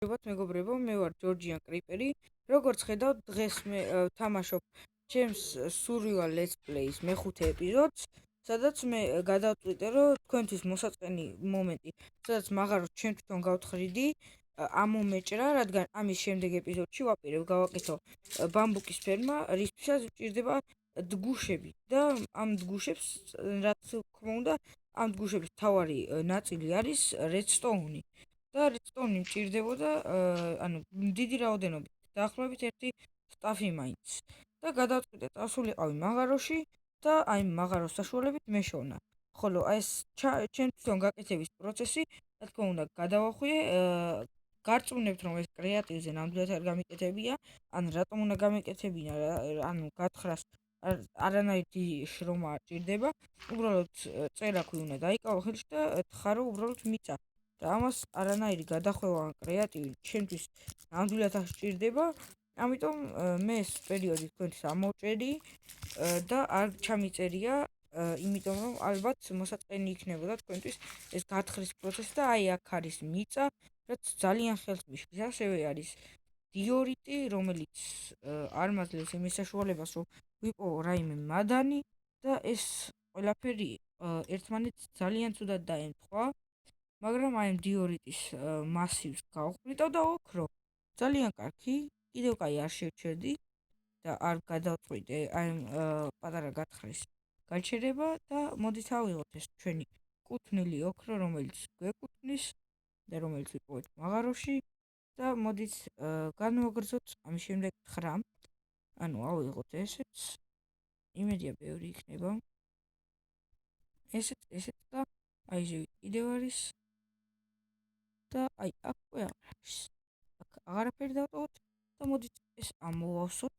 მოგესალმებით მეგობრებო, მე ვარ ჯორჯიან კრიპერი. როგორც ხედავთ, დღეს მე ვთამაშობ ჩემს survival let's play-ის მეხუთე ეპიზოდს, სადაც მე გადავწყვიტე, რომ თქვენთვის მოსაწყენი მომენტი, სადაც მაღაროს ჩემ თვითონ გავთხრიდი, ამომეჭრა, რადგან ამის შემდეგ ეპიზოდში ვაპირებ გავაკეთო ბამბუკის ფერმა, რისთვისაც ვჭირდება დგუშები და ამ დგუშებს, რაც თქმა უნდა, ამ დგუშების მთავარი ნაწილი არის redstone-ი. და redstone-ი მჭირდებოდა, ანუ დიდი რაოდენობით, დაახლოებით ერთი სტაფი მაინც. და გადავწყვიტე წავსულიყავი მაღაროში და აი მაღაროს საშუალებით მეშოვნა. ხოლო აი ეს ჩემ თვითონ გაკეთების პროცესი, რა თქმა უნდა, გადავახვიე, გარწმუნებთ, რომ ეს კრეატივზე ნამდვილად არ გამიკეთებია, ან რატომ უნდა გამიკეთებინა, ანუ გათხრას არანაირი შრომა არ ჭირდება, უბრალოდ წერაქვი უნდა დაიკავო ხელში და თხარო უბრალოდ მიწა. და ამას არანაირი გადახვევა ან კრეატივი ჩემთვის ნამდვილად არ სჭირდება, ამიტომ მე ეს პერიოდი თქვენთვის ამოვჭერი და არ ჩამიწერია, იმიტომ რომ ალბათ მოსაწყენი იქნებოდა თქვენთვის ეს გათხრის პროცესი და აი აქ არის მიწა, რაც ძალიან ხელს მიშლის. ასევე არის დიორიტი, რომელიც არ მაძლევს იმის საშუალებას, რომ ვიპოვო რაიმე მადანი და ეს ყველაფერი ერთმანეთს ძალიან ცუდად დაემთხვა. მაგრამ აი დიორიტის მასივს გავხვრიტავ და ოქრო. ძალიან კარგი, კიდევ კაი არ შევჩერდი და არ გადავწყვიტე აი პატარა გათხრის გაჩერება და მოდით ავიღოთ ეს ჩვენი კუთვნილი ოქრო, რომელიც გვეკუთვნის და რომელიც ვიპოვეთ მაღაროში და მოდით განვაგრძოთ ამის შემდეგ 9. ანუ ავიღოთ ესეც. იმედია ბევრი იქნება. ესეც და აი ჟივით კიდევ არის. და აი აქ უკვე აღარ არის. აქ აღარაფერი დავტოვოთ და მოდით ეს ამოვავსოთ.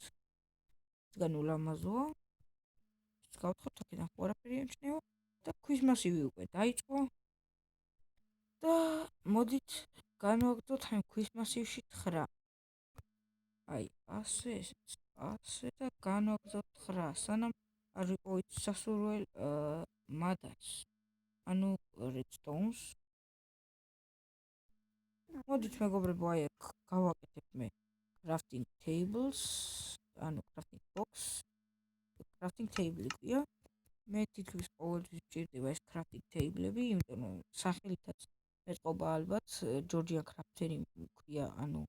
რადგან ულამაზოა. გავთხოვთ აქედან ყველაფერი ემჩნევა და ქვის მასივი უკვე დაიწყო. და მოდით განვაგრძოთ ამ ქვის მასივში 9. აი ასე ესეც ასე და განვაგრძოთ 9, სანამ არ ვიპოვით სასურველ მადანს. ანუ redstone-ს. მოდით მეგობრებო, აი აქ გავაკეთებ მე crafting tables, ანუ crafting box, crafting table ქვია. მე თითქმის ყოველთვის ვჭირდება ეს crafting table-ები, იმიტომ რომ სახელითაც ეტყობა ალბათ ჯორჯიან კრაფტერი ქვია, ანუ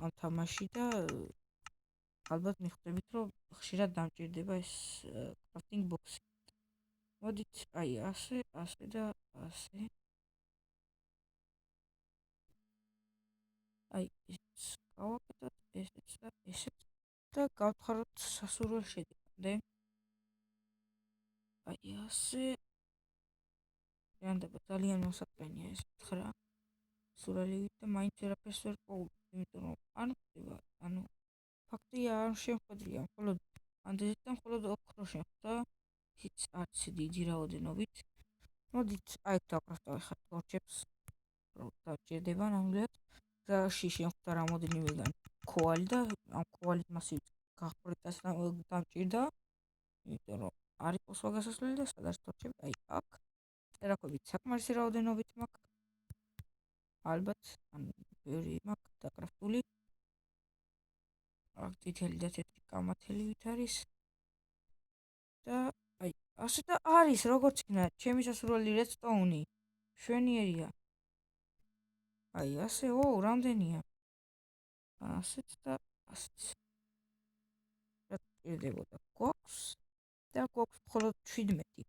ამ თამაში და ალბათ მიხვდებით, რომ ხშირად დამჭირდება ეს crafting box-ი. მოდით აი ასე და ასე. აი ესეც გავაკეთოთ, ესეც და ესეც და გავთხაროთ სასურველ შედეგამდე. აი ასე. რანდება ძალიან მოსაწყენია ეს 9 სურალივით და მაინც ვერაფერს ვერ პოულობ, იმიტომ რომ არ ხდება, ანუ ფაქტია არ შემხედრია, მხოლოდ ანდეზიტ და მხოლოდ ოქრო შეხვდა, ისიც არც დიდი რაოდენობით. მოდით აი დავკრაფტავ ხარ თორჩებს, რომ დაჭირდება ნამდვილად. გზაში შეხვდა რამოდენიმეგან ქოალი და ამ ქოალის მასივით გახვრიტას დამჭირდა, იმიტომ რომ არ იყო სხვა გასასვლელი და სადაც თორჩები, აი აქ წერაქვებით საკმარისი რაოდენობით მაქვს. ალბათ, ანუ ბევრი მაქვს დაკრაფტული. აქ წითელი და თეთრი კამათელივით არის. და აი ასე და არის, როგორც იქნა, ჩემი სასურველი redstone-ი. შვენიერია. აი ასე, რამდენია. ასეც და ასეც. რა ჭირდებოდა? გვაქვს და გვაქვს მხოლოდ 17.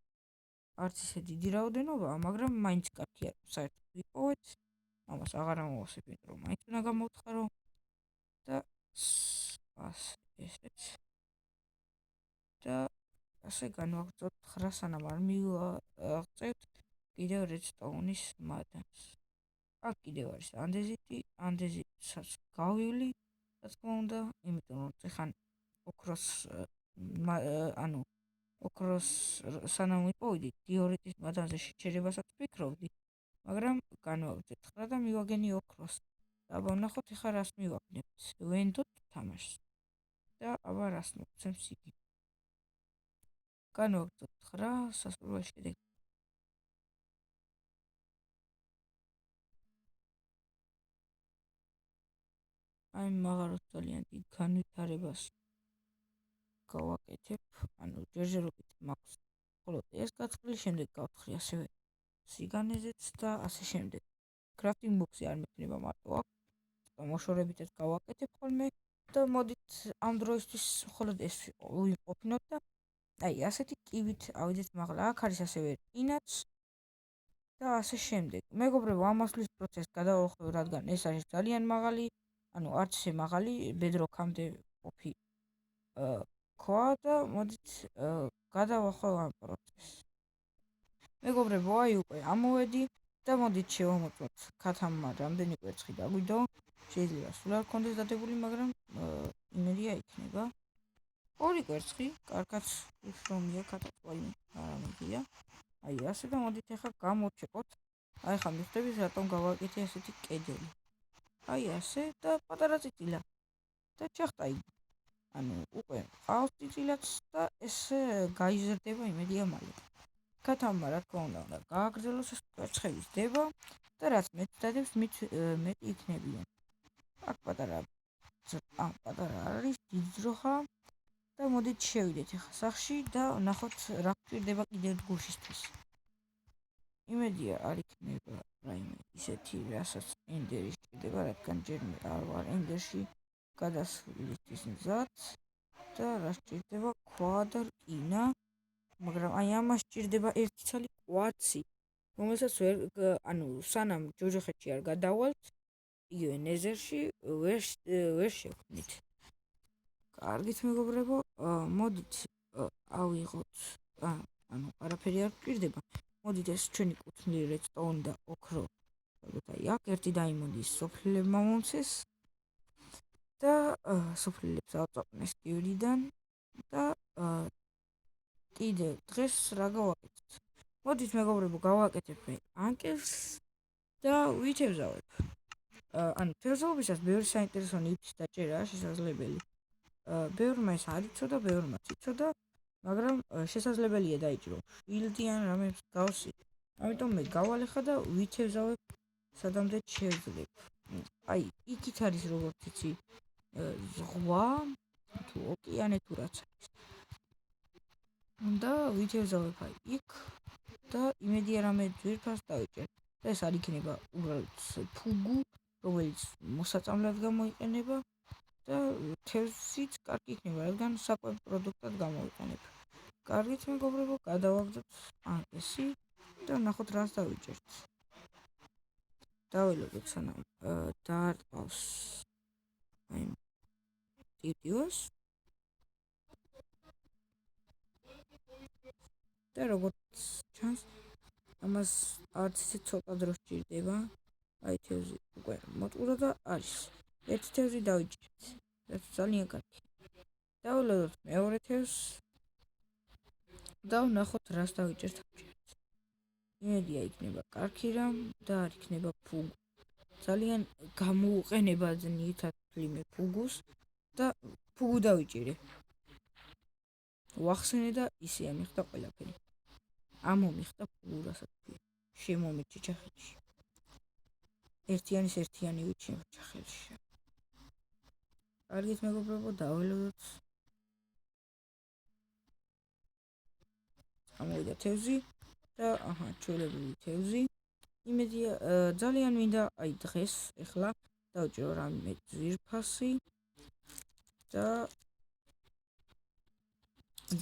არც ისე დიდი რაოდენობაა, მაგრამ მაინც კარგია, საერთოდ ვიპოვეთ. ამას აღარ ამოვასებ, იმიტომ რომ მაინც უნდა გამოვთხარო და ასე ესეც. და ასე განვაგრძოთ 9, სანამ არ მივაღწევთ კიდევ redstone-ის მადანს. აქ კიდევ არის ანდეზიტსაც გავივლი, რა თქმა უნდა, იმიტომ რომ ეხან ოქროს ანუ ოქროს სანამ ვიპოვიდით, დიორიტის მადანზე შეჩერებასაც ვფიქრობდი, მაგრამ განვაგრძეთ 9 და მივაგენი ოქროს. და აბა ვნახოთ ეხლა რას მივაგნებთ. ვენდოთ თამაშს. და აბა რას მოგცემს იგი. განვაგრძოთ 9 სასურველ შედეგს. აი მაგაროს ძალიან დიდ განვითარებას გავაკეთებ, ჯერჯერობით მაქვს მხოლოდ ეს გაწყვილი, შემდეგ გავთხრი ასევე სიგანეზეც და ასე შემდეგ. Crafting box-ი არ მექნება მარტო აქ, მოშორებითაც გავაკეთებ ხოლმე და მოდით ამ დროისთვის მხოლოდ ეს ვიმყოფინოთ და აი ასეთი კივით ავიდეთ მაღლა. აქ არის ასევე რკინაც და ასე შემდეგ. მეგობრებო, ამასვლის პროცესს გადავახევ, რადგან ეს არის ძალიან მაღალი, არც ისე მაღალი, bedrock-ამდე ყოფი ქვა და მოდით გადავახევ ამ პროცესს. მეგობრებო, აი უკვე ამოვედი და მოდით შევამოწმოთ ქათამმა რამდენი კვერცხი დაგვიდო. შეიძლება სულ არ გქონდეს დადებული, მაგრამ იმედია იქნება. 2 კვერცხი, კარგად უშრომია ქათაწყალი, არამედია. აი ასე და მოდით ახლა გამოვჩეკოთ. აი ხა მიხვდებით რატომ გავაკეთე ასეთი კედელი. აი ასე და პატარა წიწილა და ჩახტა იგი. უკვე ყავს წიწილაც და ეს გაიზრდება იმედია მალე. ქათამმა რა თქმა უნდა გააგრძელოს ეს კვერცხების დება და რაც მეტ დადებს, მით მეტი იქნებიან. აქ პატარა არის დიდ ძროხა და მოდით შევიდეთ ახლა სახლში და ნახოთ რა გვჭირდება კიდევ გუშისთვის. იმედია არ იქნება რაიმე ისეთი, რასაც ენდერი სჭირდება, რადგან ჯერ არ ვარ ენდერში გადასვლისთვის მზად და რა სჭირდება ქვა და რკინა, მაგრამ აი ამას სჭირდება ერთი ცალი კვარცი, რომელსაც სანამ ჯოჯოხეთში არ გადავალთ, იგივე ნეზერში ვერ შევქმნით. კარგით მეგობრებო, მოდით ავიღოთ, არაფერი არ გვჭირდება. მოდით ეს ჩვენი კუთვნილი redstone და ოქრო, აი აქ ერთი დაიმონდის სოფლებმა მომცეს და სოფლებს ავწაყნეს კივრიდან და კიდევ დღეს რა გავაკეთეთ? მოდით მეგობრებო, გავაკეთებ ანკელს და ვითევზავებ. თევზაობისას ბევრი საინტერესო ნივთის დაჭერაა შესაძლებელი. ბევრმა ეს არ იცოდა, ბევრმა იცოდა, მაგრამ შესაძლებელია დაიჭირო შილდი ან რამე მსგავსი. ამიტომ მე გავალ ხა და ვითევზავებ სადამდე შევძლებ. აი, იქით არის როგორც იცი, ზღვა თუ ოკეანე თუ რაც არის. და ვითევზავებ აი იქ და იმედია რამე ძვირფას დავიჭერ. და ეს არ იქნება უბრალოდ ფუგუ, რომელიც მოსაწამლად გამოიყენება და თევზიც კარგი იქნება, რადგან საკვებ პროდუქტად გამოვიყენებ. კარგით მეგობრებო, გადავაგდოთ ანკესი და ნახოთ რას დავიჭერთ. დაველოდოთ სანამ დაარტყავს აი ტიტიოს და როგორც ჩანს ამას არც ისე ცოტა დრო სჭირდება. აი თევზი უკვე მოწყურა და არის. ერთი თევზი დავიჭერთ. რაც ძალიან კარგი. დაველოდოთ მეორე თევზს და ვნახოთ რას დავიჭერთ. იმედია იქნება კარგი რამ და არ იქნება ფუგუ. ძალიან გამოუყენებად ნივთად ვთვლი ფუგუს და ფუგუ დავიჭირე. ვახსენე და ისე ამიხდა ყველაფერი. ამომიხდა ფუგუ, რასაც ქვია. შემომით ჩახეთში. ერთიანი ვიცი ჩახეთში. კარგით მეგობრებო, დაველოდოთ. ამოვიდა თევზი და ჩვეულებრივი თევზი. იმედია ძალიან მინდა აი დღეს ეხლა დავჭირო რამე ძვირფასი და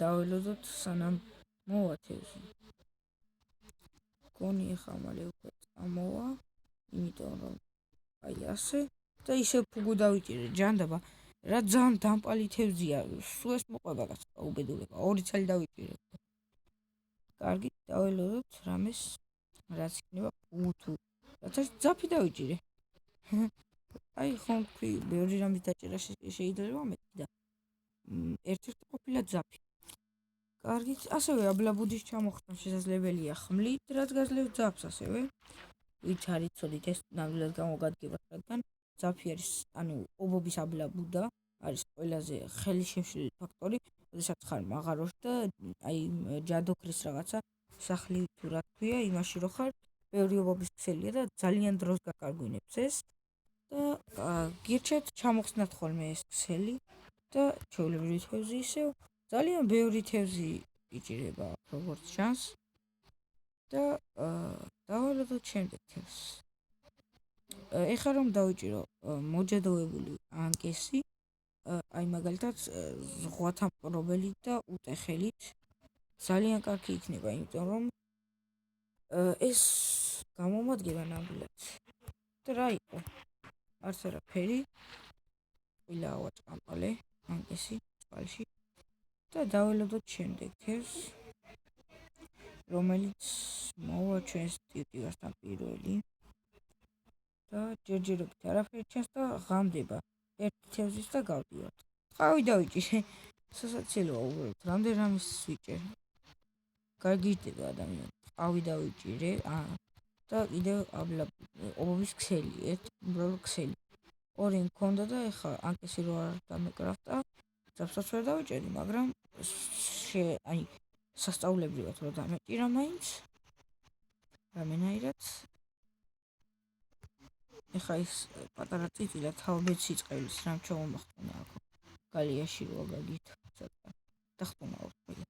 დაველოდოთ სანამ მოვა თევზი. გონი ეხლა მალე უკვე წამოვა, იმიტომ რომ აი ასე და ისე ფუგუ დავიჭირე ჯანდაბა, რა ძალიან დამპალი თევზია, სულ ეს მოყვება კაცო, უბედურება, 2 ცალი დავიჭირე. კარგით, დაველოდოთ რამეს, რაც იქნება ფუგუ თუ რაც ძაფი დავიჭირე. აი ხომ თქვი, ბევრი რამის დაჭერა შეიძლება მეტი და ერთ-ერთი ყოფილა ძაფი. კარგით, ასევე აბლაბუდის ჩამოხსნა შესაძლებელია ხმლით, რაც გაძლევს ძაფს ასევე. ვით არ იცოდით, ეს ნამდვილად გამოგადგება, რადგან ძაფი არის, ობობის აბლაბუდა არის ყველაზე ხელი შემშლელი ფაქტორი, როდესაც ხარ მაღაროში და აი ჯადოქრის რაღაცა სახლი თუ რა თქვია, იმაში რო ხარ, ბევრი ობობის ქსელია და ძალიან დროს გაკარგვინებს ეს და გირჩეთ ჩამოხსნათ ხოლმე ეს ქსელი და ჩვეულებრივი თევზი ისევ ძალიან ბევრი თევზი იჭირება როგორც ჩანს და დავალოდოთ შემდეგ თევზს. ეხლა რომ დავიჭირო მოჯადოებული ანკესი, აი მაგალითად ზღვათან პრობელით და უტეხელით ძალიან კარგი იქნება, იმიტომ რომ ეს გამომადგება ნამდვილად და რა იყო? არც არაფერი, ყვილა ავაჭყამპალე ანკესი წყალში და დაველოდოთ შემდეგ თევზს, რომელიც მოვა ჩვენს ტივტივასთან პირველი და ჯერჯერობით არაფერი ჩანს და ღამდება ერთი თევზის და გავდივართ. ტყავი დავიჭირე, სასაცილოა უბრალოდ, რამდენ რამის ვიჭერ. გაგიჟდება ადამიანი, ტყავი დავიჭირე, და კიდევ ობობის ქსელი, ერთი უბრალოდ ქსელი. ორი მქონდა და ეხლა ანკესი რო არ დამეკრაფტა, ძაბსაც ვერ დავიჭერი, მაგრამ აი სასწაულებრივად რო დამეჭირა მაინც რამენაირად. ეხლა ის პატარა წიწილა თავბეცი წყევის რამ ჩამომახტუნა აქ გალიაში რო გაგით ცოტა დახტუნაოთ ყველა.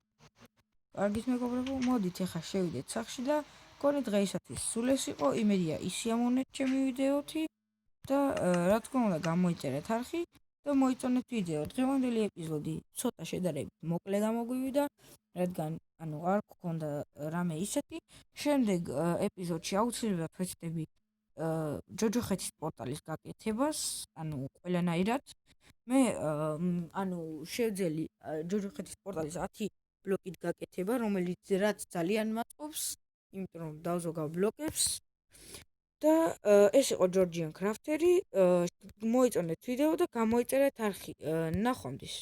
კარგით მეგობრებო, მოდით ეხლა შევიდეთ სახში და მგონი დღეისათვის სულ ეს იყო. იმედია ისიამოვნეთ ჩემი ვიდეოთი და რა თქმა უნდა გამოიწერეთ არხი და მოიწონეთ ვიდეო. დღევანდელი ეპიზოდი ცოტა შედარებით მოკლე გამოგვივიდა, რადგან არ გქონდა რამე ისეთი. შემდეგ ეპიზოდში აუცილებლად ვეცდები ჯოჯოხეთის პორტალის გაკეთებას, ყველანაირად. მე შევძელი ჯოჯოხეთის პორტალის 10 ბლოკით გაკეთება, რომელიც რაც ძალიან მაწყობს, იმიტომ რომ დავზოგავ ბლოკებს. და ეს იყო ჯორჯიან კრაფტერი. მოიწონეთ ვიდეო და გამოიწერეთ არხი. ნახვამდის.